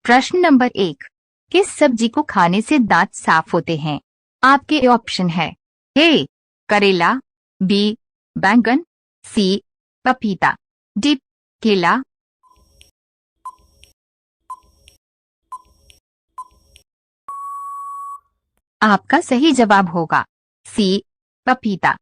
प्रश्न नंबर 1, किस सब्जी को खाने से दांत साफ होते हैं? आपके ऑप्शन है ए करेला, बी बैंगन, सी पपीता, डी केला। आपका सही जवाब होगा सी पपीता।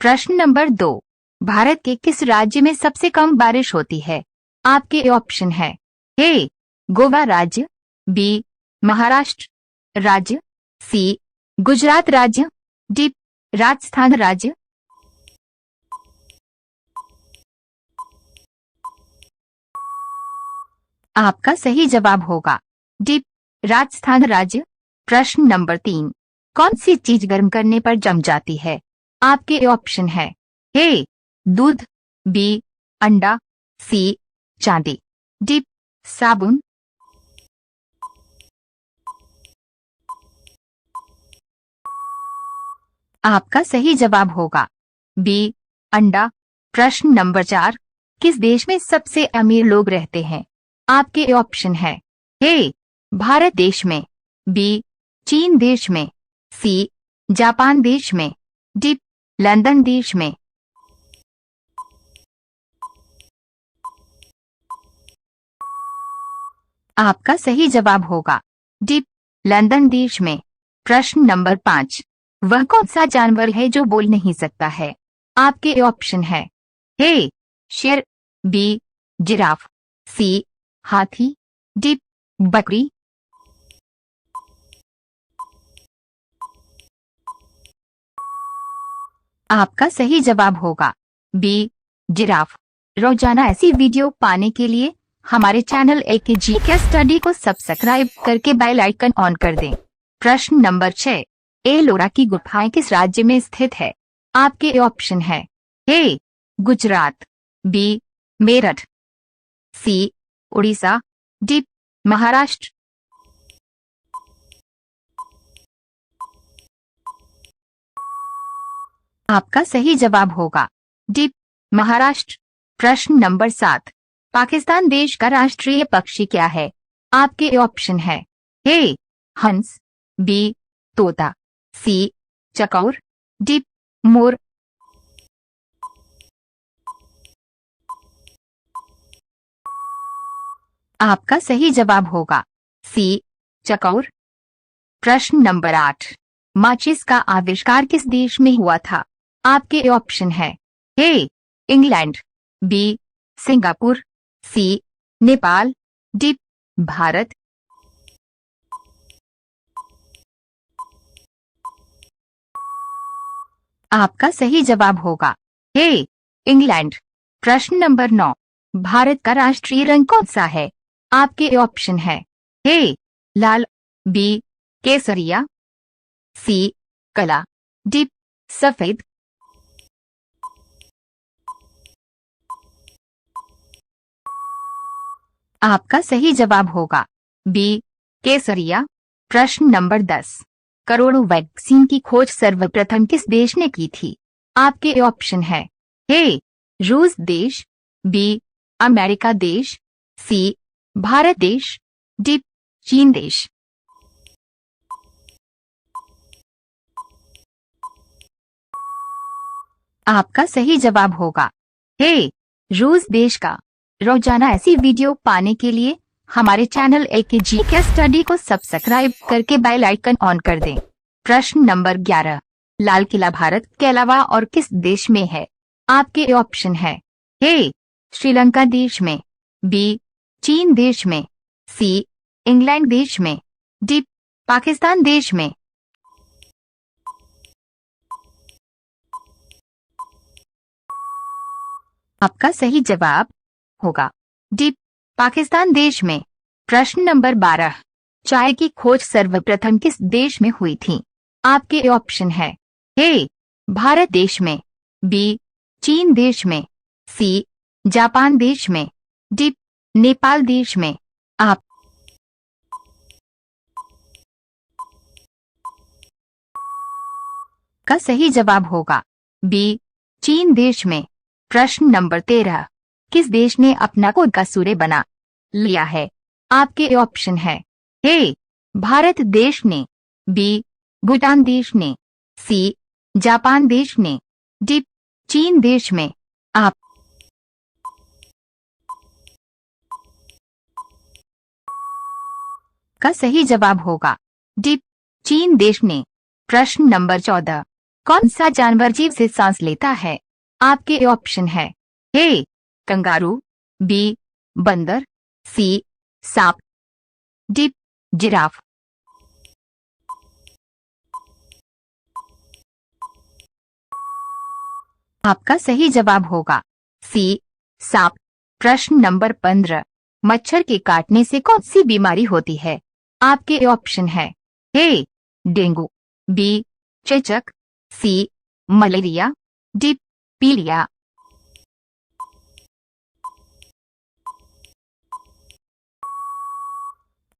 प्रश्न नंबर 2, भारत के किस राज्य में सबसे कम बारिश होती है? आपके ऑप्शन है ए गोवा राज्य, बी महाराष्ट्र राज्य, सी गुजरात राज्य, डी राजस्थान राज्य। आपका सही जवाब होगा डी राजस्थान राज्य। प्रश्न नंबर 3, कौन सी चीज गर्म करने पर जम जाती है? आपके ऑप्शन है ए दूध, बी अंडा, सी चांदी, डी साबुन। आपका सही जवाब होगा बी अंडा। प्रश्न नंबर 4, किस देश में सबसे अमीर लोग रहते हैं? आपके ऑप्शन है ए भारत देश में, बी चीन देश में, सी जापान देश में, डी लंदन देश में। आपका सही जवाब होगा डी लंदन देश में। प्रश्न नंबर 5, वह कौन सा जानवर है जो बोल नहीं सकता है? आपके ऑप्शन है ए शेर, बी जिराफ, सी हाथी, डी बकरी। आपका सही जवाब होगा बी जिराफ। रोजाना ऐसी वीडियो पाने के लिए हमारे चैनल एके जीके स्टडी को सब्सक्राइब करके बेल आइकन ऑन कर दें। प्रश्न नंबर 6, एलोरा की गुफाएं किस राज्य में स्थित है? आपके ऑप्शन है ए गुजरात, बी मेरठ, सी उड़ीसा, डी महाराष्ट्र। आपका सही जवाब होगा डी महाराष्ट्र। प्रश्न नंबर 7, पाकिस्तान देश का राष्ट्रीय पक्षी क्या है? आपके ऑप्शन है ए हंस, बी तोता, सी चकौर, डी मोर। आपका सही जवाब होगा सी चकौर। प्रश्न नंबर 8, माचिस का आविष्कार किस देश में हुआ था? आपके ऑप्शन है A England, B Singapore, C Nepal, D Bharat. आपका सही जवाब होगा ए इंग्लैंड। प्रश्न नंबर 9, भारत का राष्ट्रीय रंग कौन सा है? आपके ऑप्शन है ए लाल, बी केसरिया, सी काला, डी सफेद। आपका सही जवाब होगा बी केसरिया। प्रश्न नंबर 10, करोड़ों वैक्सीन की खोज सर्वप्रथम किस देश ने की थी? आपके ऑप्शन है ए रूस देश, बी अमेरिका देश, सी भारत देश, डी चीन देश। आपका सही जवाब होगा ए रूस देश का। रोजाना ऐसी वीडियो पाने के लिए हमारे चैनल एके जीके स्टडी को सब्सक्राइब करके बेल आइकन ऑन कर दें। प्रश्न नंबर 11, लाल किला भारत के अलावा और किस देश में है? आपके ऑप्शन है ए श्रीलंका देश में, बी चीन देश में, सी इंग्लैंड देश में, डी पाकिस्तान देश में। आपका सही जवाब होगा डी पाकिस्तान देश में। प्रश्न नंबर 12, चाय की खोज सर्वप्रथम किस देश में हुई थी? आपके ऑप्शन है ए भारत देश में, बी चीन देश में, सी जापान देश में, डी नेपाल देश में। आप का सही जवाब होगा बी चीन देश में। प्रश्न नंबर 13, किस देश ने अपना खुद का सूर्य बना लिया है? आपके ऑप्शन है। ए भारत देश ने, बी भूटान देश ने, सी जापान देश ने, डी चीन देश में। आप का सही जवाब होगा डी चीन देश ने। प्रश्न नंबर 14, कौन सा जानवर जीभ से सांस लेता है? आपके ऑप्शन है। ए कंगारू, बी बंदर, सी सांप, डी जिराफ। आपका सही जवाब होगा सी सांप। प्रश्न नंबर 15, मच्छर के काटने से कौन सी बीमारी होती है? आपके ऑप्शन है। ए डेंगू, बी चेचक, सी मलेरिया, डी पीलिया।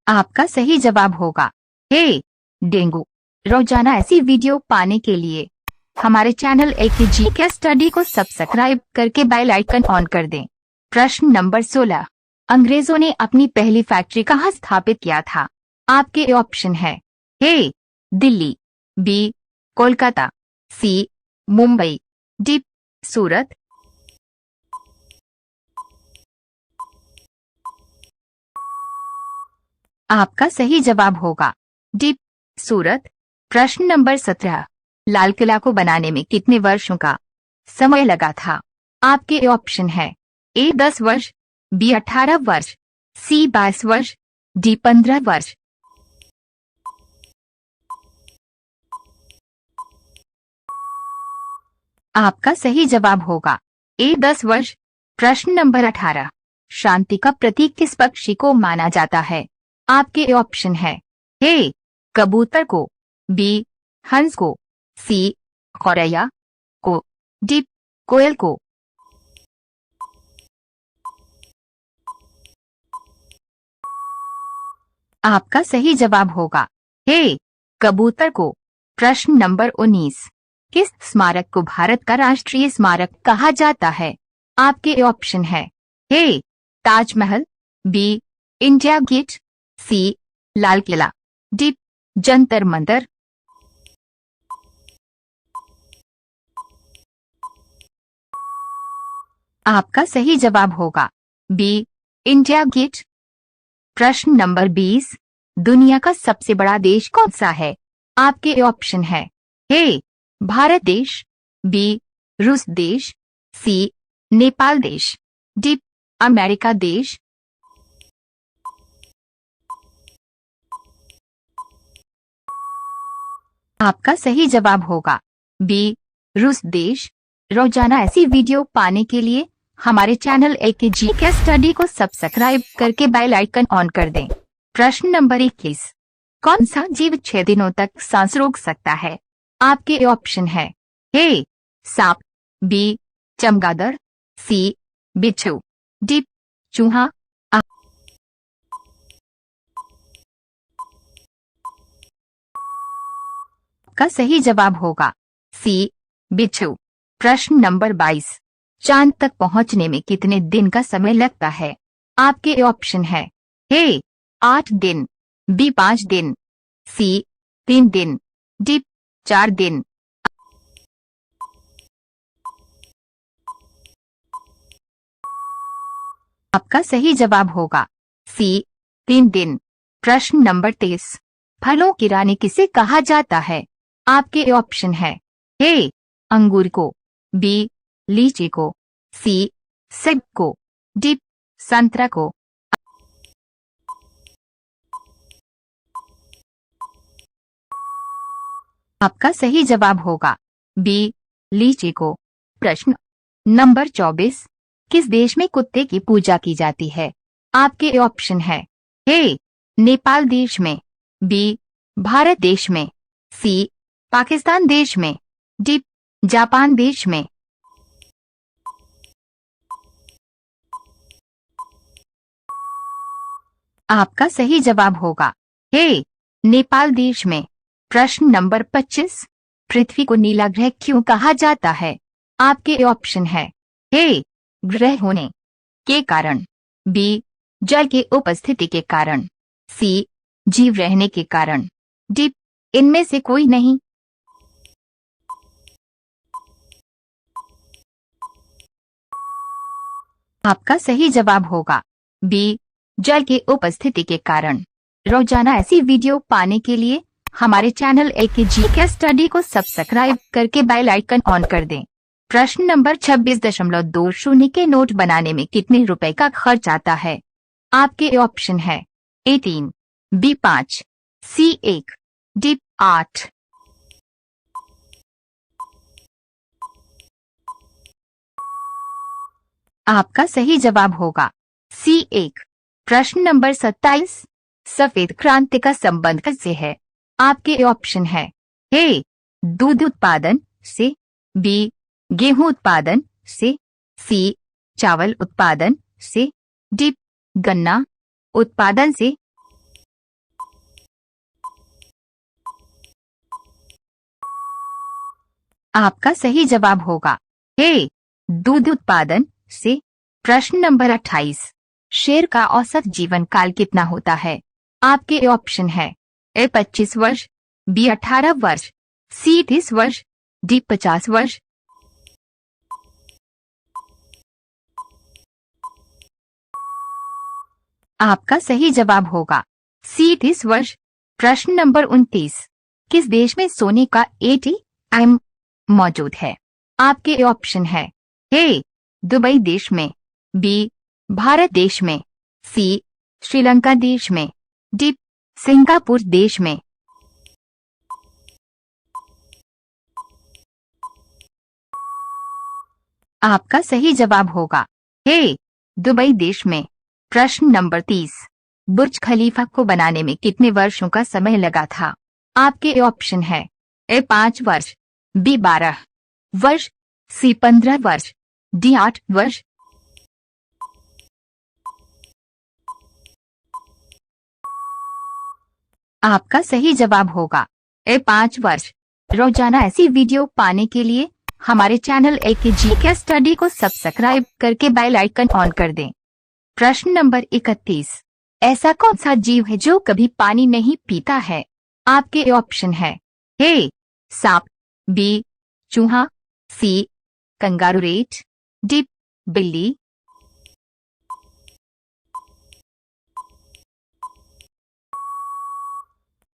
आपका सही जवाब होगा ए डेंगू। रोजाना ऐसी वीडियो पाने के लिए हमारे चैनल एकेजी के स्टडी को सब्सक्राइब करके बेल आइकन ऑन कर दें। प्रश्न नंबर 16, अंग्रेजों ने अपनी पहली फैक्ट्री कहाँ स्थापित किया था? आपके ऑप्शन है। ए दिल्ली, बी कोलकाता, सी मुंबई, डी सूरत। आपका सही जवाब होगा डी सूरत। प्रश्न नंबर 17, लाल किला को बनाने में कितने वर्षों का समय लगा था? आपके ऑप्शन है। ए 10 वर्ष, बी 18 वर्ष, सी 22 वर्ष, डी 15 वर्ष। आपका सही जवाब होगा ए 10 वर्ष। प्रश्न नंबर 18, शांति का प्रतीक किस पक्षी को माना जाता है? आपके ऑप्शन है। ए कबूतर को, बी हंस को, सी गौरैया को, डी कोयल को। आपका सही जवाब होगा ए कबूतर को। प्रश्न नंबर 19, किस स्मारक को भारत का राष्ट्रीय स्मारक कहा जाता है? आपके ऑप्शन है। ए ताजमहल, बी इंडिया गेट, सी लाल किला, डी जंतर मंतर। आपका सही जवाब होगा बी इंडिया गेट। प्रश्न नंबर 20, दुनिया का सबसे बड़ा देश कौन सा है? आपके ऑप्शन है। ए भारत देश, बी रूस देश, सी नेपाल देश, डी अमेरिका देश। आपका सही जवाब होगा बी रूस देश। रोजाना ऐसी वीडियो पाने के लिए हमारे चैनल एकेजी के स्टडी को सब्सक्राइब करके बेल आइकन ऑन कर दें। प्रश्न नंबर 21, कौन सा जीव 6 दिनों तक सांस रोक सकता है? आपके ऑप्शन है। ए सांप, बी चमगादड़, सी बिच्छू, डी चूहा। का सही जवाब होगा सी बिच्छू। प्रश्न नंबर 22, चांद तक पहुंचने में कितने दिन का समय लगता है? आपके ऑप्शन है। ए 8 दिन, बी 5 दिन, सी 3 दिन, डी 4 दिन। आपका सही जवाब होगा सी 3 दिन। प्रश्न नंबर 23, फलों की रानी किसे कहा जाता है? आपके ऑप्शन है। ए अंगूर को, बी लीची को, सी सेब को, डी संतरा को। आपका सही जवाब होगा बी लीची को। प्रश्न नंबर 24, किस देश में कुत्ते की पूजा की जाती है? आपके ऑप्शन है। ए नेपाल देश में, बी भारत देश में, सी पाकिस्तान देश में, डी जापान देश में। आपका सही जवाब होगा ए नेपाल देश में। प्रश्न नंबर 25, पृथ्वी को नीला ग्रह क्यों कहा जाता है? आपके ऑप्शन है। ए ग्रह होने के कारण, बी जल के उपस्थिति के कारण, सी जीव रहने के कारण, डी इनमें से कोई नहीं। आपका सही जवाब होगा बी जल के उपस्थिति के कारण। रोजाना ऐसी वीडियो पाने के लिए हमारे चैनल AKGK स्टडी को सब्सक्राइब करके बेल आइकन ऑन कर दें। प्रश्न नंबर 26.20 के नोट बनाने में कितने रुपए का खर्च आता है? आपके ऑप्शन है A 3, B 5, C 1, D 8। आपका सही जवाब होगा C 1। प्रश्न नंबर 27, सफेद क्रांति का संबंध किससे है? आपके ऑप्शन है A दूध उत्पादन से, B गेहूं उत्पादन से, C चावल उत्पादन से, D गन्ना उत्पादन से। आपका सही जवाब होगा A दूध उत्पादन से। प्रश्न नंबर 28, शेर का औसत जीवन काल कितना होता है? आपके ऑप्शन है A 25 वर्ष, B 18 वर्ष, C 30 वर्ष, D 50 वर्ष। आपका सही जवाब होगा C 30 वर्ष। प्रश्न नंबर 29, किस देश में सोने का ATM मौजूद है? आपके ऑप्शन है A दुबई देश में, B भारत देश में, C श्रीलंका देश में, D सिंगापुर देश में। आपका सही जवाब होगा A दुबई देश में। प्रश्न नंबर 30, बुर्ज खलीफा को बनाने में कितने वर्षों का समय लगा था? आपके ऑप्शन है A 5 वर्ष, B 12 वर्ष, C 15 वर्ष, D 8 वर्ष। आपका सही जवाब होगा A 5 वर्ष। रोजाना ऐसी वीडियो पाने के लिए हमारे चैनल AKGK स्टडी को सब्सक्राइब करके बेल आइकन ऑन कर दें। प्रश्न नंबर 31, ऐसा कौन सा जीव है जो कभी पानी नहीं पीता है? आपके ऑप्शन है A सांप, B चूहा, C कंगारू रेट, D बिल्ली।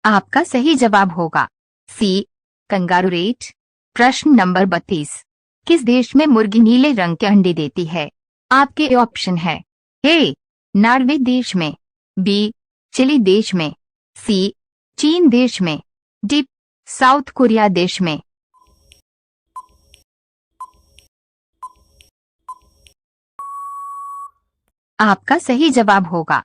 आपका सही जवाब होगा C कंगारू रेट। प्रश्न नंबर 32, किस देश में मुर्गी नीले रंग के अंडे देती है? आपके ऑप्शन है A नॉर्वे देश में, B चिली देश में, C चीन देश में, D साउथ कोरिया देश में। आपका सही जवाब होगा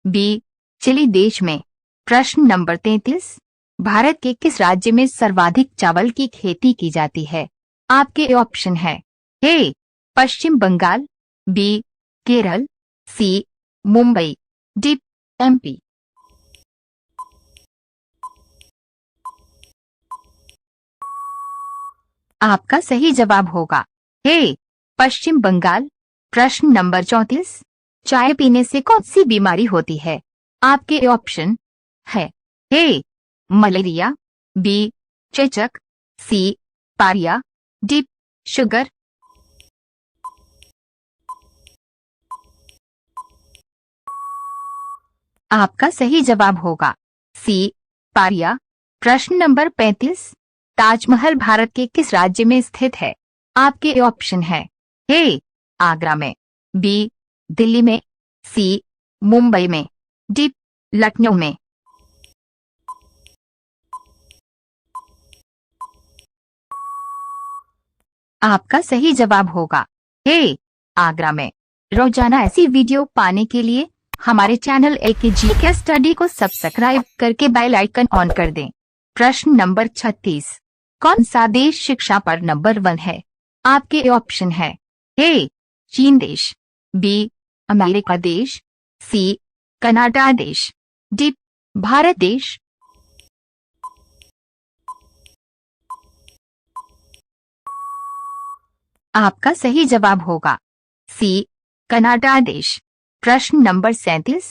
B चिली देश में। प्रश्न नंबर 33, भारत के किस राज्य में सर्वाधिक चावल की खेती की जाती है? आपके ऑप्शन है A Paschim Bengal, B Kerala, C Mumbai, D MP। आपका सही जवाब होगा A पश्चिम बंगाल। प्रश्न नंबर 34, चाय पीने से कौन सी बीमारी होती है? आपके ऑप्शन है A मलेरिया, B चेचक, C पारिया, D शुगर। आपका सही जवाब होगा C पारिया। प्रश्न नंबर 35, ताजमहल भारत के किस राज्य में स्थित है? आपके ऑप्शन है A आगरा में, B दिल्ली में, C मुंबई में, D लखनऊ में। आपका सही जवाब होगा A आगरा में। रोजाना ऐसी वीडियो पाने के लिए हमारे चैनल AKGK स्टडी को सब्सक्राइब करके बेल आइकन ऑन कर दें। प्रश्न नंबर 36, कौन सा देश शिक्षा पर नंबर 1 है? आपके ऑप्शन है A चीन देश, B अमेरिका देश, C कनाडा देश, D भारत देश। आपका सही जवाब होगा C कनाडा देश। प्रश्न नंबर 37।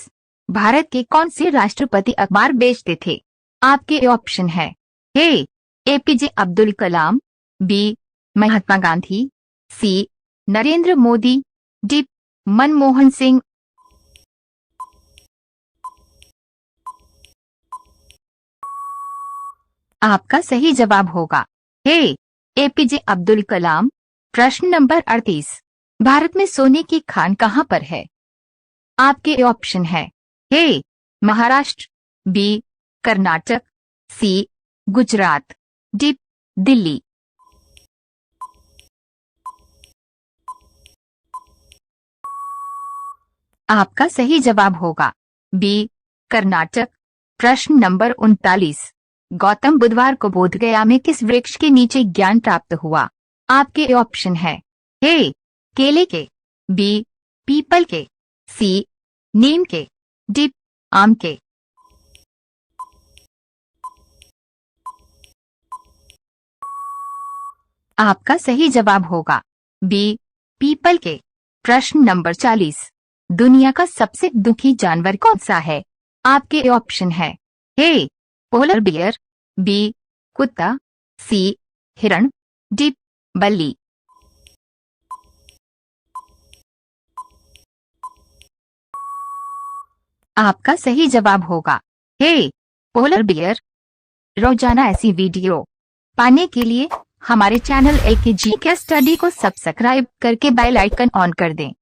भारत के कौन से राष्ट्रपति अखबार बेचते थे? आपके ऑप्शन है। ए एपीजे अब्दुल कलाम, बी महात्मा गांधी, सी नरेंद्र मोदी, डी मनमोहन सिंह। आपका सही जवाब होगा ए एपीजे अब्दुल कलाम। प्रश्न नंबर 38। भारत में सोने की खान कहाँ पर है? आपके ऑप्शन है। ए महाराष्ट्र, बी कर्नाटक, सी गुजरात, डी दिल्ली। आपका सही जवाब होगा बी कर्नाटक। प्रश्न नंबर 39। गौतम बुधवार को बोधगया में किस वृक्ष के नीचे ज्ञान प्राप्त हुआ? आपके ऑप्शन है। ए केले के, बी पीपल के, सी नीम के, डी आम के। आपका सही जवाब होगा बी पीपल के। प्रश्न नंबर 40। दुनिया का सबसे दुखी जानवर कौन सा है? आपके ऑप्शन है। ए पोलर बियर, बी कुत्ता, सी हिरण, डी बल्ली। आपका सही जवाब होगा ए पोलर बियर। रोजाना ऐसी वीडियो पाने के लिए हमारे चैनल एके जी के स्टडी को सब्सक्राइब करके बेल आइकन ऑन कर दें।